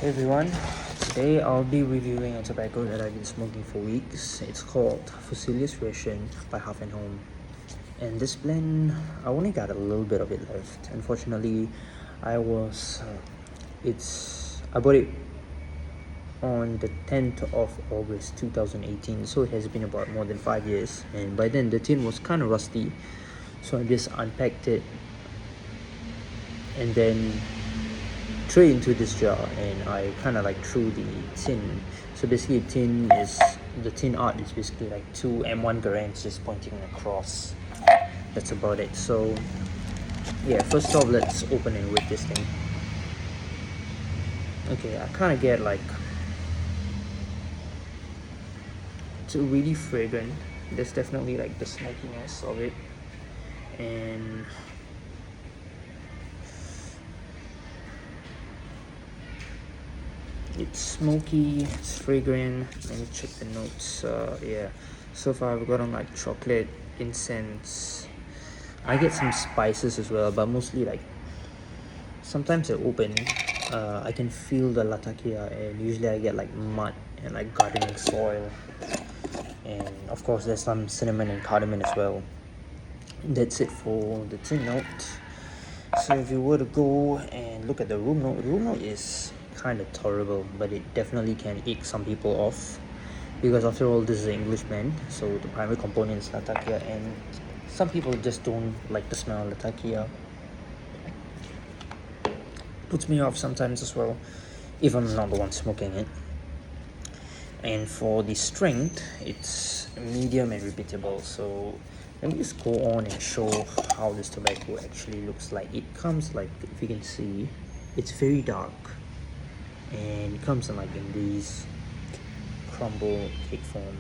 Hey everyone, today I'll be reviewing a tobacco that I've been smoking for weeks. It's called Fusiliers Ration by Hearth and Home. And this blend, I only got a little bit of it left. Unfortunately, I bought it on the 10th of August 2018, so it has been about more than 5 years. And by then the tin was kind of rusty, so I just unpacked it and then threw it into this jar, and I kind of like threw the tin. So basically the tin art is basically like two M1 Garands just pointing across. That's about it. So yeah, first off, let's open it with this thing. Okay, I kind of get like, it's really fragrant. There's definitely like the smokiness of it, and it's smoky, it's fragrant. Let me check the notes. Yeah, so far I've gotten like chocolate, incense. I get some spices as well, but mostly like sometimes I open, I can feel the Latakia, and usually I get like mud and like gardening soil, and of course there's some cinnamon and cardamon as well. That's it for the tin note. So if you were to go and look at the room note is kind of tolerable, but it definitely can ache some people off, because after all this is an English blend, so the primary component is Latakia, and some people just don't like the smell of Latakia. Puts me off sometimes as well, if I'm not the one smoking it. And for the strength, it's medium and repeatable. So let me just go on and show how this tobacco actually looks like. It comes like, if you can see, it's very dark, and it comes in like in these crumble cake form.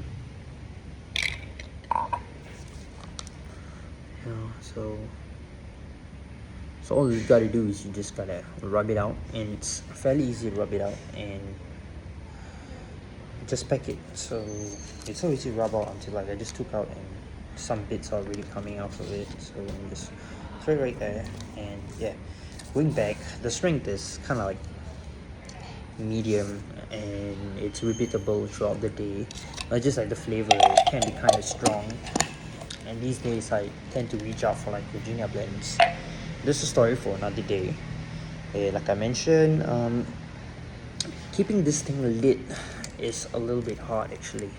So all you gotta do is you just gotta rub it out, and it's fairly easy to rub it out, and just pack it. So it's so easy to rub out until like I just took out and some bits are already coming out of it. So let me just throw it right there, and yeah, going back, the strength is kind of like medium, and it's repeatable throughout the day. Just like the flavor, it can be kind of strong, and these days I tend to reach out for like Virginia blends. This is a story for another day. Like I mentioned, keeping this thing lit is a little bit hard actually.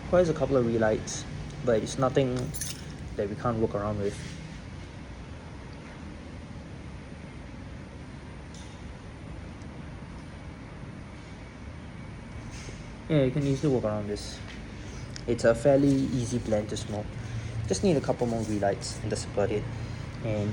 Requires a couple of relights, but it's nothing that we can't work around with. Yeah, you can easily work around this. It's a fairly easy blend to smoke. Just need a couple more relights, and that's about it. And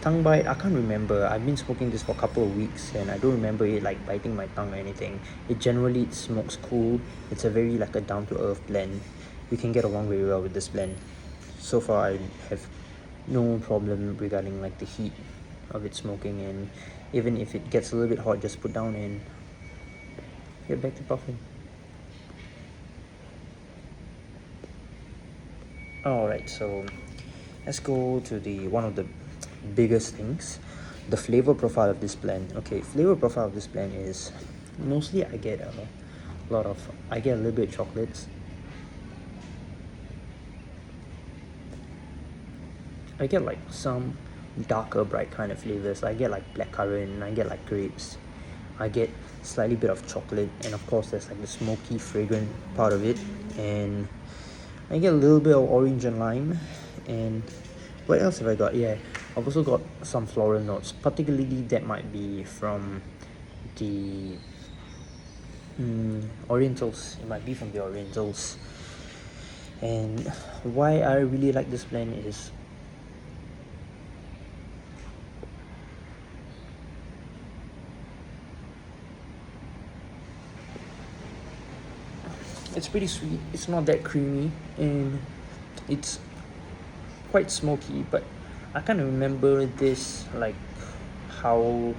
tongue bite, I can't remember. I've been smoking this for a couple of weeks, and I don't remember it like biting my tongue or anything. It generally smokes cool. It's a very like a down to earth blend. You can get along very well with this blend. So far I have no problem regarding like the heat of it smoking, and even if it gets a little bit hot, just put down and get back to puffing. Alright, so let's go to the one of the biggest things, the flavor profile of this blend. Okay, flavor profile of this blend is mostly I get a little bit of chocolates. I get like some darker bright kind of flavors. I get like blackcurrant, I get like grapes, I get slightly bit of chocolate, and of course there's like the smoky fragrant part of it, and I get a little bit of orange and lime. And what else have I got? Yeah, I've also got some floral notes, particularly that might be from the orientals. It might be from the orientals. And why I really like this blend is it's pretty sweet. It's not that creamy, and it's quite smoky, but I kind of remember this like how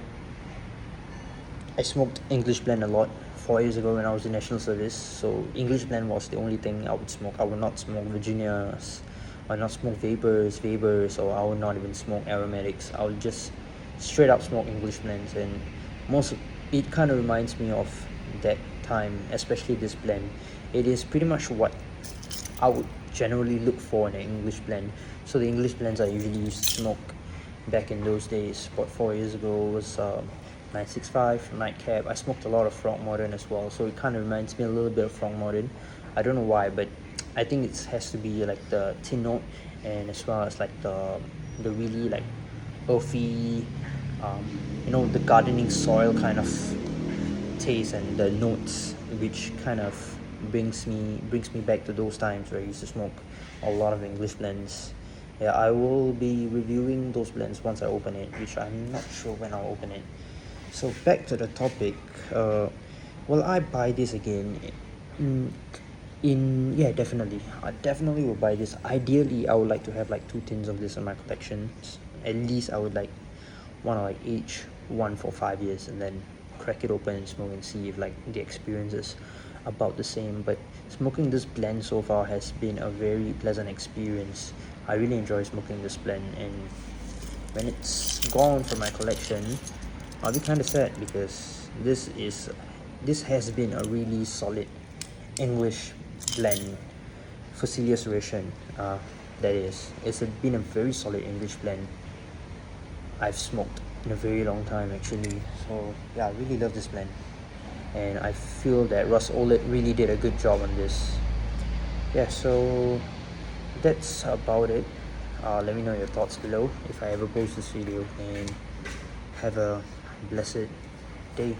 I smoked English blend a lot 4 years ago when I was in national service. So English blend was the only thing I would smoke. I would not smoke Virginia's I'll not smoke vapors, or I will not even smoke aromatics. I'll just straight up smoke English blends, and it kind of reminds me of that time, especially this blend. It is pretty much what I would generally look for in an English blend. So the English blends I usually used to smoke back in those days, about 4 years ago, was 965 nightcap. I smoked a lot of Frog Modern as well, so it kind of reminds me a little bit of Frog Modern. I don't know why, but I think it has to be like the tin note, and as well as like the really like earthy, the gardening soil kind of taste and the notes, which kind of brings me back to those times where I used to smoke a lot of English blends. Yeah, I will be reviewing those blends once I open it, which I'm not sure when I'll open it. So back to the topic. Will I buy this again? Yeah, definitely. I definitely will buy this. Ideally, I would like to have like 2 tins of this in my collection. At least I would want to age one for 5 years and then crack it open and smoke and see if like the experience is about the same. But smoking this blend so far has been a very pleasant experience. I really enjoy smoking this blend, and when it's gone from my collection, I'll be kind of sad, because this has been a really solid English blend. Fusiliers Ration, that is. Been a very solid English blend I've smoked in a very long time, actually. So yeah, I really love this blend, and I feel that Russ Olet really did a good job on this. Yeah, so that's about it. Let me know your thoughts below if I ever post this video, and have a blessed day.